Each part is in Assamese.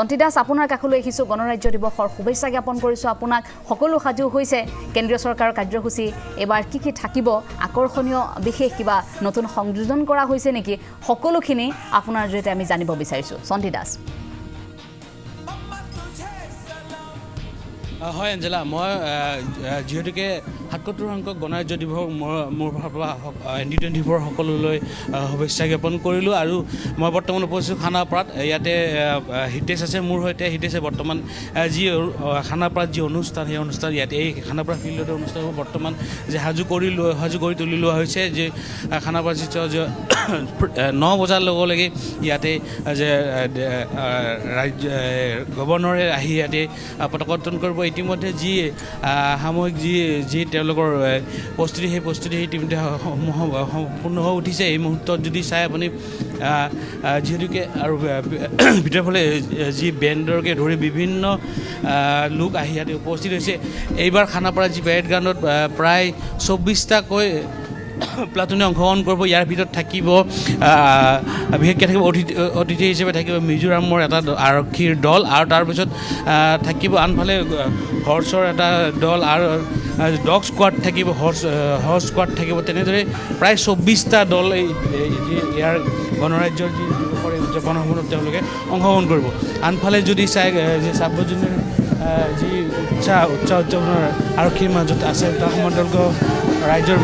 জন্তি দাস আপোনাৰ কাষলৈ আহিছোঁ গণৰাজ্য দিৱসৰ শুভেচ্ছা জ্ঞাপন কৰিছোঁ আপোনাক সকলো সাজু হৈছে কেন্দ্ৰীয় চৰকাৰৰ কাৰ্যসূচী এবাৰ কি থাকিব আকৰ্ষণীয় বিশেষ কিবা নতুন সংযোজন কৰা হৈছে নেকি সকলোখিনি আপোনাৰ জৰিয়তে আমি জানিব বিচাৰিছোঁ জন্তি দাস হয় এঞ্জেলা মই যেহেতুকে ৭৭ সংখ্যক গণৰাজ্য দিৱস মোৰ N24 সকলোলৈ শুভেচ্ছা জ্ঞাপন কৰিলোঁ আৰু মই বৰ্তমান উপস্থিত খানাপাৰাত ইয়াতে হিতেশ আছে মোৰ সৈতে হিতেশে বৰ্তমান যি খানাপাৰাত যি অনুষ্ঠান সেই অনুষ্ঠান ইয়াতে এই খানাপাৰা ফিল্ডতে অনুষ্ঠান বৰ্তমান যে সাজু কৰি তুলি লোৱা হৈছে যে খানাপাৰা যিটো 9 বজাৰ লগে ইয়াতে যে গভৰ্ণৰে আহি ইয়াতে পতাকা উত্তোলন কৰিব ইতিমধ্যে যি সাময়িক যি তেওঁলোকৰ প্ৰস্তুতি সেই প্ৰস্তুতি ইতিমধ্যে সম্পূৰ্ণ হৈ উঠিছে এই মুহূৰ্তত যদি চাই আপুনি যিহেতুকে আৰু ভিতৰৰ ফালে যি বেণ্ডৰকে ধৰি বিভিন্ন লোক আহি ইয়াতে উপস্থিত হৈছে এইবাৰ খানাপাৰা যি পেৰেড গ্ৰাউণ্ডত প্ৰায় 24টাকৈ প্লাটুনে অংশগ্ৰহণ কৰিব ইয়াৰ ভিতৰত থাকিব বিশেষকৈ থাকিব অতিথি হিচাপে থাকিব মিজোৰামৰ এটা আৰক্ষীৰ দল আৰু তাৰপিছত থাকিব আনফালে হৰ্চৰ এটা দল আৰু ডগ স্কোৱাড থাকিব হৰ্চ স্কোৱাড থাকিব তেনেদৰে প্ৰায় 24টা দল ইয়াৰ গণৰাজ্যৰ যি দিৱসৰ উদযাপন সময়ত তেওঁলোকে অংশগ্ৰহণ কৰিব আনফালে যদি চাই যে ছাব্বিছজনীৰ যি উৎসাহ উদযাপনৰ আৰক্ষীৰ মাজত আছে তাৰ সমান্তৰালকৈ ৰাজ্যৰ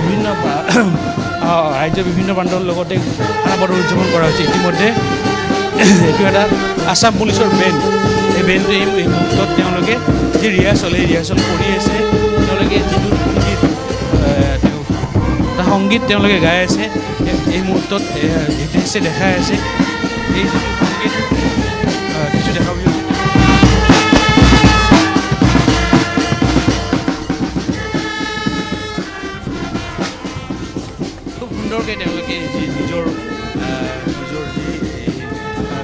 বিভিন্ন প্ৰান্তৰ লগতে খানাপাৰা উদযাপন কৰা হৈছে ইতিমধ্যে এইটো এটা আছাম পুলিচৰ বেণ্ড এই বেণ্ডটোৱে এই মুহূৰ্তত তেওঁলোকে যি ৰিহাৰ্চল কৰি আছে তেওঁলোকে যিটো এটা সংগীত তেওঁলোকে গাই আছে এই মুহূৰ্তত হিতেশে দেখাই আছে এই যিটো সংগীত কিছু দেখাব সুন্দৰকৈ তেওঁলোকে যি নিজৰ যি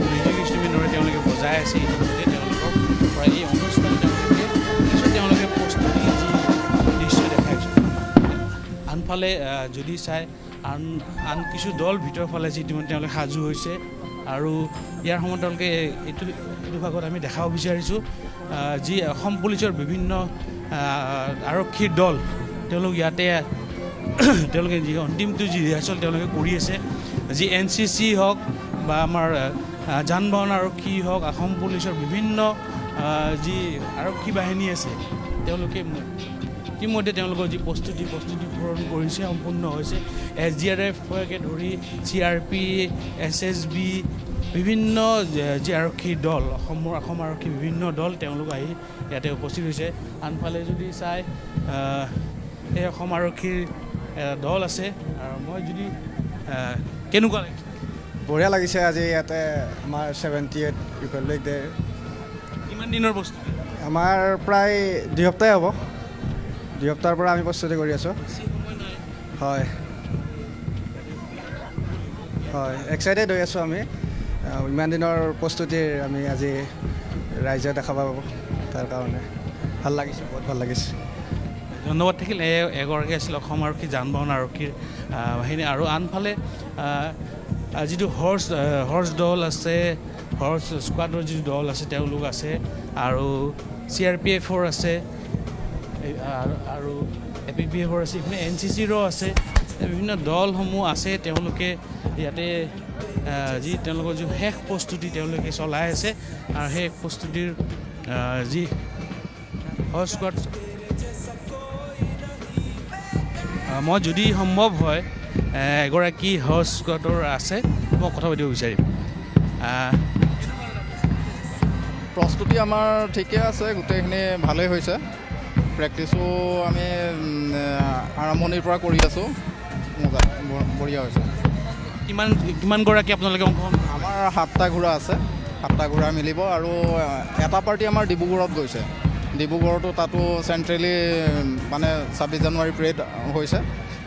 মিউজিক ইনষ্ট্ৰুমেণ্টৰে তেওঁলোকে বজাই আছে ইতিমধ্যে তেওঁলোকৰ পৰা এই অনুষ্ঠান তেওঁলোকে প্ৰস্তুতি যি দৃশ্য দেখাইছে আনফালে যদি চাই আন কিছু দল ভিতৰৰ ফালে যি ইতিমধ্যে তেওঁলোকে সাজু হৈছে আৰু ইয়াৰ সময়ত তেওঁলোকে এইটো ভাগত আমি দেখাব বিচাৰিছোঁ যি অসম পুলিচৰ বিভিন্ন আৰক্ষীৰ দল তেওঁলোক ইয়াতে তেওঁলোকে যি অন্তিমটো যি ৰিহাৰ্চল তেওঁলোকে কৰি আছে যি NCC হওক বা আমাৰ যান বাহন আৰক্ষী হওক অসম পুলিচৰ বিভিন্ন যি আৰক্ষী বাহিনী আছে তেওঁলোকে ইতিমধ্যে তেওঁলোকৰ যি প্ৰস্তুতি পূৰণ কৰিছে সম্পূৰ্ণ হৈছে SDRF-কে ধৰি CRP SSB বিভিন্ন যি আৰক্ষী দল অসম আৰক্ষী বিভিন্ন দল তেওঁলোক আহি ইয়াতে উপস্থিত হৈছে আনফালে যদি চাই এই অসম আৰক্ষীৰ দল আছে আৰু মই যদি কেনেকুৱা লাগিছে বঢ়িয়া লাগিছে আজি ইয়াতে আমাৰ 78 ৰিপাব্লিক ডে কিমান দিনৰ প্ৰস্তুতি আমাৰ প্ৰায় 2 সপ্তাহ হ'ব 2 সপ্তাহৰ পৰা আমি প্ৰস্তুতি কৰি আছোঁ হয় এক্সাইটেড হৈ আছোঁ আমি ইমান দিনৰ প্ৰস্তুতিৰ আমি আজি ৰাইজে দেখা পাব তাৰ কাৰণে ভাল লাগিছে বহুত ভাল লাগিছে ধন্যবাদ থাকিল এগৰাকী আছিল অসম আৰক্ষী যান বাহন আৰক্ষীৰ বাহিনী আৰু আনফালে যিটো হৰ্চ দল আছে হৰ্চ স্কোৱাডৰ যিটো দল আছে তেওঁলোক আছে আৰু CRPF-ৰ আছে আৰু APPF-ৰ আছে ইপিনে NCC-ৰো আছে বিভিন্ন দলসমূহ আছে তেওঁলোকে ইয়াতে যি তেওঁলোকৰ যি শেষ প্ৰস্তুতি তেওঁলোকে চলাই আছে আৰু সেই প্ৰস্তুতিৰ যি হৰ্চ স্কোৱাড মই যদি সম্ভৱ হয় এগৰাকী হৰ্চ স্কোৱাডৰ আছে মই কথা পাতিব বিচাৰিম প্ৰস্তুতি আমাৰ ঠিকে আছে গোটেইখিনি ভালেই হৈছে প্ৰেক্টিছো আমি আৰম্ভণিৰ পৰা কৰি আছোঁ বঢ়িয়া হৈছে কিমানগৰাকী আপোনালোকে অংশগ্ৰহণ আমাৰ 7টা ঘোঁৰা আছে 7টা ঘোঁৰা মিলিব আৰু এটা পাৰ্টি আমাৰ ডিব্ৰুগড়ত গৈছে ডিব্ৰুগড়তো তাতো চেণ্ট্ৰেলি মানে 26 জানুৱাৰী পেৰেড হৈছে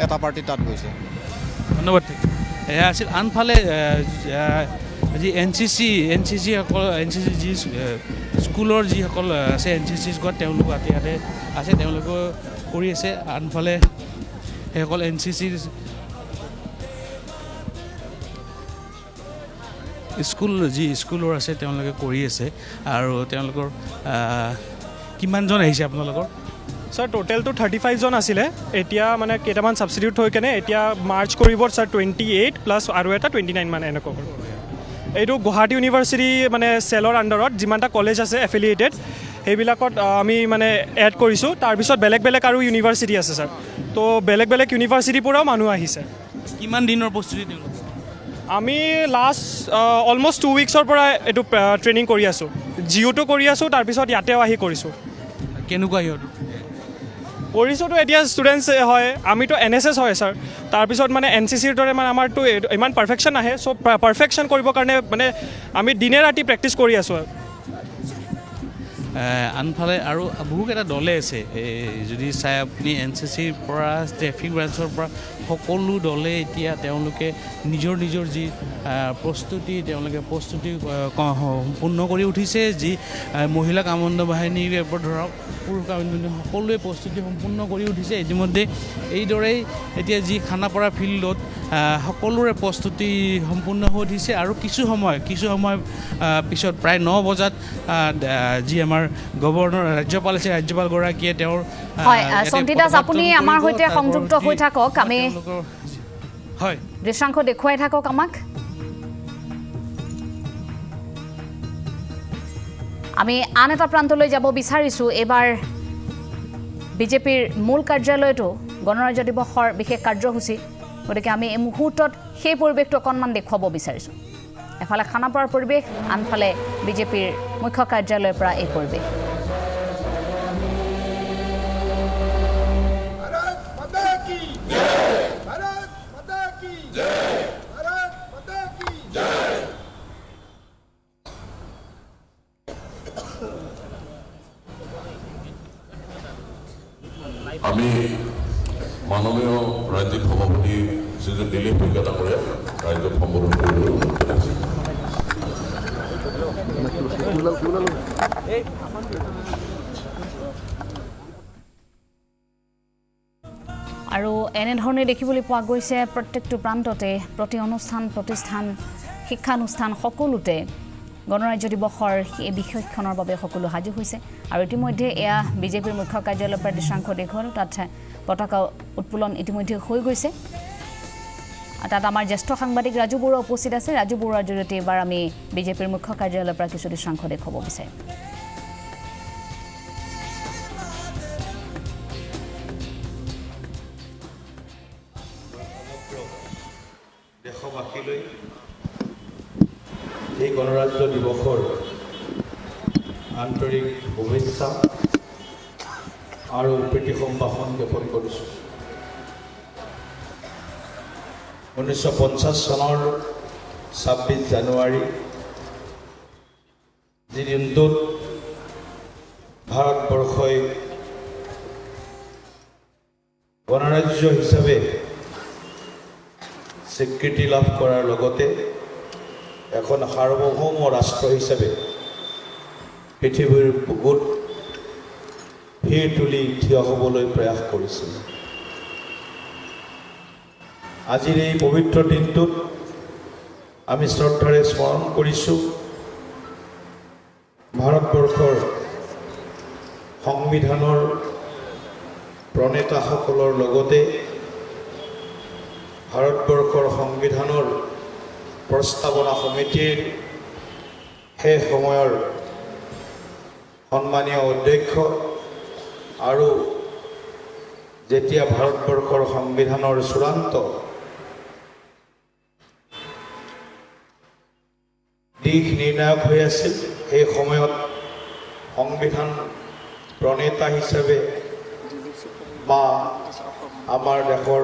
এটা পাৰ্টি তাত গৈছে ধন্যবাদ এয়া আছিল আনফালে যি NCC যি স্কুলৰ যিসকল আছে NCC স্কোৱাড তেওঁলোক ইয়াতে আছে তেওঁলোকে কৰি আছে আনফালে সেইসকল NCC স্কুলৰ আছে তেওঁলোকে কৰি আছে আৰু তেওঁলোকৰ কিমানজন আহিছে আপোনালোকৰ স্যাৰ টোটেলটো 35জন আছিলে এতিয়া মানে কেইটামান ছাবষ্টিটিউট হৈ কেনে এতিয়া মাৰ্চ কৰিব স্যাৰ 28 প্লাছ আৰু এটা 29 মানে এনেকুৱা এইটো গুৱাহাটী ইউনিভাৰ্চিটি মানে চেলৰ আণ্ডাৰত যিমানটা কলেজ আছে এফিলিয়েটেড সেইবিলাকত আমি মানে এড কৰিছোঁ তাৰপিছত বেলেগ বেলেগ আৰু ইউনিভাৰ্চিটি আছে স্যাৰ তো বেলেগ বেলেগ ইউনিভাৰ্চিটিৰ পৰাও মানুহ আহিছে কিমান দিনৰ প্ৰস্তুতি তেওঁলোক আমি লাষ্ট অলমষ্ট 2 উইক্সৰ পৰা এইটো ট্ৰেইনিং কৰি আছোঁ জিঅ'টো কৰি আছোঁ তাৰপিছত ইয়াতেও আহি কৰিছোঁ কেনেকুৱা সিহঁত কৰিছোঁতো এতিয়া ষ্টুডেণ্টছ হয় আমিতো NSS হয় ছাৰ তাৰপিছত মানে NCCৰ দৰে মানে আমাৰতো ইমান পাৰফেকশ্যন নাহে চ' পাৰফেকশ্যন কৰিবৰ কাৰণে মানে আমি দিনে ৰাতি প্ৰেক্টিছ কৰি আছোঁ আনফালে আৰু বহুকেইটা দলে আছে যদি চাই আপুনি NCCৰ পৰা ট্ৰেফিক ব্ৰাঞ্চৰ পৰা সকলো দলে এতিয়া তেওঁলোকে নিজৰ যি প্ৰস্তুতি তেওঁলোকে সম্পূৰ্ণ কৰি উঠিছে যি মহিলা কামাণ্ড বাহিনীৰ ধৰক পুৰুষ কামাণ্ড সকলোৱে প্ৰস্তুতি সম্পূৰ্ণ কৰি উঠিছে ইতিমধ্যে এইদৰেই এতিয়া যি খানাপাৰা ফিল্ডত সকলোৰে প্ৰস্তুতি সম্পূৰ্ণ হৈ উঠিছে আৰু কিছু সময় পিছত প্ৰায় 9 বজাত যি আমাৰ গভৰ্ণৰ ৰাজ্যপাল আছে ৰাজ্যপালগৰাকীয়ে তেওঁৰ হয় সন্তি দাস আপুনি আমাৰ সৈতে সংযুক্ত হৈ থাকক আমি হয় দৃশ্যাংশ দেখুৱাই থাকক আমাক আমি আন এটা প্ৰান্তলৈ যাব বিচাৰিছোঁ এবাৰ বিজেপিৰ মূল কাৰ্যালয়তো গণৰাজ্য দিৱসৰ বিশেষ কাৰ্যসূচী গতিকে আমি এই মুহূৰ্তত সেই পৰিৱেশটো অকণমান দেখুৱাব বিচাৰিছোঁ এফালে খানাপাৰাৰ পৰিৱেশ আনফালে বিজেপিৰ মুখ্য কাৰ্যালয়ৰ পৰা এই পৰিৱেশ আমি মাননীয় ৰাজ্যিক সভাপতি শ্ৰীযুত দিলীপ ভূঞা ডাঙৰীয়া ৰাজ্যক সম্বোধন কৰিবলৈ আৰু এনেধৰণে দেখিবলৈ পোৱা গৈছে প্ৰত্যেকটো প্ৰান্ততে প্ৰতি অনুষ্ঠান প্ৰতিষ্ঠান শিক্ষানুষ্ঠান সকলোতে গণৰাজ্য দিৱসৰ এই বিশেষখনৰ বাবে সকলো সাজু হৈছে আৰু ইতিমধ্যে এয়া বিজেপিৰ মুখ্য কাৰ্যালয়ৰ পৰা দৃশ্যাংশ দেখুৱালো তাত পতাকা উৎপোলন ইতিমধ্যে হৈ গৈছে তাত আমাৰ জ্যেষ্ঠ সাংবাদিক ৰাজু বৰুৱা উপস্থিত আছে ৰাজু বৰুৱাৰ জৰিয়তে এবাৰ আমি বিজেপিৰ মুখ্য কাৰ্যালয়ৰ পৰা কিছু দৃশ্যাংশ দেখুৱাব বিচাৰিম দেশবাসীলৈ এই গণৰাজ্য দিৱসৰ আন্তৰিক শুভেচ্ছা আৰু প্ৰীতি সম্ভাষণ জ্ঞাপন কৰিছোঁ 1950 চনৰ 26 জানুৱাৰী যি দিনটোত ভাৰতবৰ্ষই গণৰাজ্য হিচাপে স্বীকৃতি লাভ কৰাৰ লগতে এখন সাৰ্বভৌম ৰাষ্ট্ৰ হিচাপে পৃথিৱীৰ বুকুত ভিৰ তুলি থিয় হ'বলৈ প্ৰয়াস কৰিছিল আজিৰ এই পবিত্ৰ দিনটোত আমি শ্ৰদ্ধাৰে স্মৰণ কৰিছোঁ ভাৰতবৰ্ষৰ সংবিধানৰ প্ৰণেতাসকলৰ লগতে ভাৰতবৰ্ষৰ সংবিধানৰ প্ৰস্তাৱনা সমিতিৰ সেই সময়ৰ সন্মানীয় অধ্যক্ষ আৰু যেতিয়া ভাৰতবৰ্ষৰ সংবিধানৰ চূড়ান্ত দিশ নিৰ্ণায়ক হৈ আছিল সেই সময়ত সংবিধান প্ৰণেতা হিচাপে বা আমাৰ দেশৰ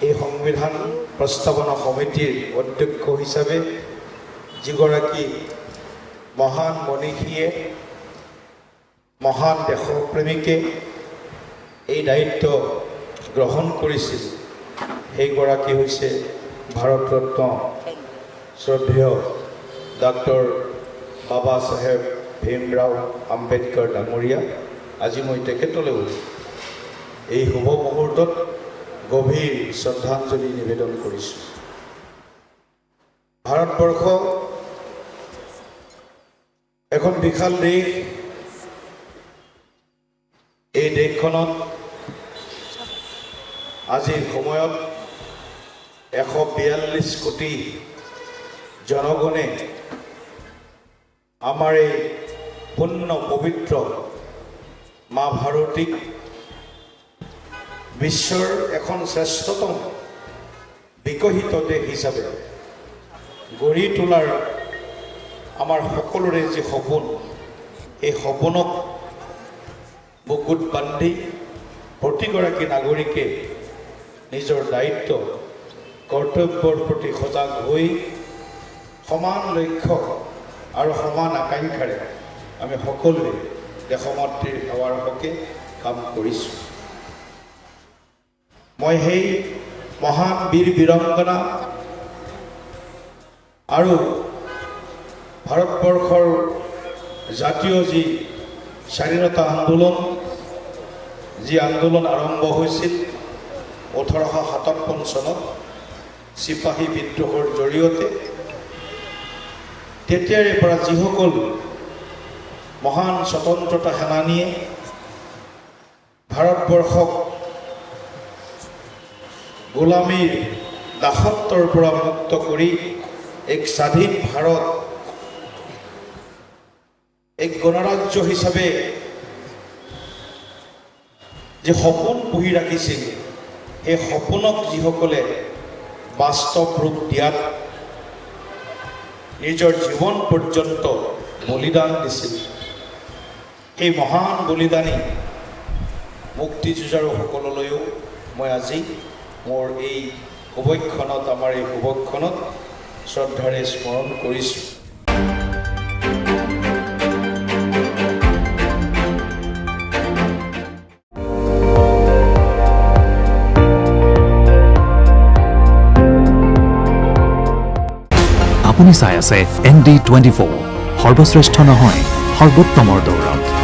এই সংবিধান প্ৰস্তাৱনা সমিতিৰ অধ্যক্ষ হিচাপে যিগৰাকী মহান মনীষীয়ে মহান দেশপ্ৰেমিকে এই দায়িত্ব গ্ৰহণ কৰিছিল সেইগৰাকী হৈছে ভাৰতৰত্ন শ্ৰদ্ধেয় ডক্টৰ বাবা চাহেব ভীমৰাও আম্বেদকাৰ ডাঙৰীয়া আজি মই তেখেতলৈও এই শুভ মুহূৰ্তত গভীৰ শ্ৰদ্ধাঞ্জলি নিবেদন কৰিছোঁ ভাৰতবৰ্ষ এখন বিশাল দেশ। এই দেশখনত আজিৰ সময়ত 142 কোটি জনগণে আমাৰ এই পূৰ্ণ পবিত্ৰ মা ভাৰতীক বিশ্বৰ এখন শ্ৰেষ্ঠতম বিকশিত দেশ হিচাপে গঢ়ি তোলাৰ আমাৰ সকলোৰে যি সপোন, এই সপোনক বুকুত বান্ধি প্ৰতিগৰাকী নাগৰিকে নিজৰ দায়িত্ব কৰ্তব্যৰ প্ৰতি সজাগ হৈ সমান লক্ষ্য আৰু সমান আকাংক্ষাৰে আমি সকলোৱে দেশমাতৃৰ সেৱাৰ হকে কাম কৰিছোঁ। মই সেই মহান বীৰ বীৰাংগনা আৰু ভাৰতবৰ্ষৰ জাতীয় যি স্বাধীনতা আন্দোলন, যি আন্দোলন আৰম্ভ হৈছিল 1857 চনত চিপাহী বিদ্ৰোহৰ জৰিয়তে, তেতিয়াৰে পৰা যিসকল মহান স্বতন্ত্ৰতা সেনানীয়ে ভাৰতবৰ্ষক গোলামীৰ দাসত্বৰ পৰা মুক্ত কৰি এক স্বাধীন ভাৰত, এক গণৰাজ্য হিচাপে যে সপোন পুহি ৰাখিছিল, সেই সপোনক যিসকলে বাস্তৱ ৰূপ দিয়াত নিজৰ জীৱন পৰ্যন্ত বলিদান দিছিল, সেই মহান বলিদানী মুক্তিযুঁজাৰুসকললৈও মই আজি মোৰ এই শুভক্ষণত, আমাৰ এই শুভক্ষণত শ্ৰদ্ধাৰে স্মৰণ কৰিছোঁ। আপুনি চাই আছে ND24, সৰ্বশ্ৰেষ্ঠ নহয় সৰ্বোত্তমৰ দৌৰত।